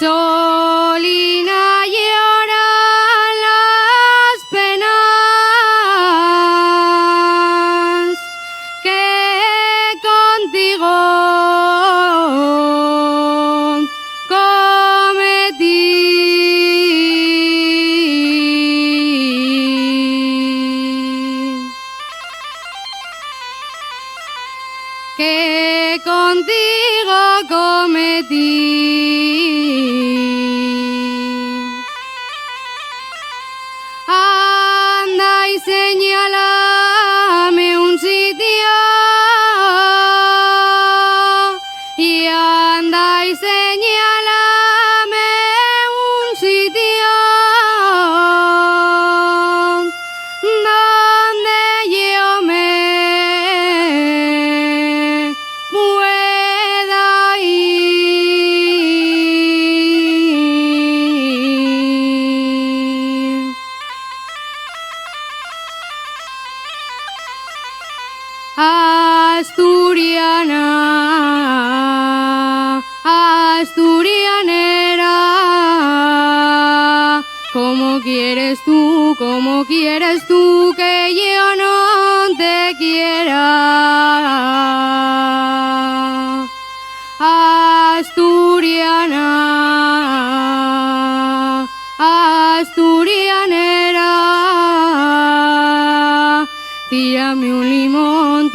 Solina lloran las penas que contigo cometí. Que contigo cometí. Anda y señálame un sitio, y anda y señálame un sitio donde yo me pueda ir. Asturiana, asturianera, ¿cómo quieres tú que yo no te quiera? Asturiana, asturianera, tírame un limón,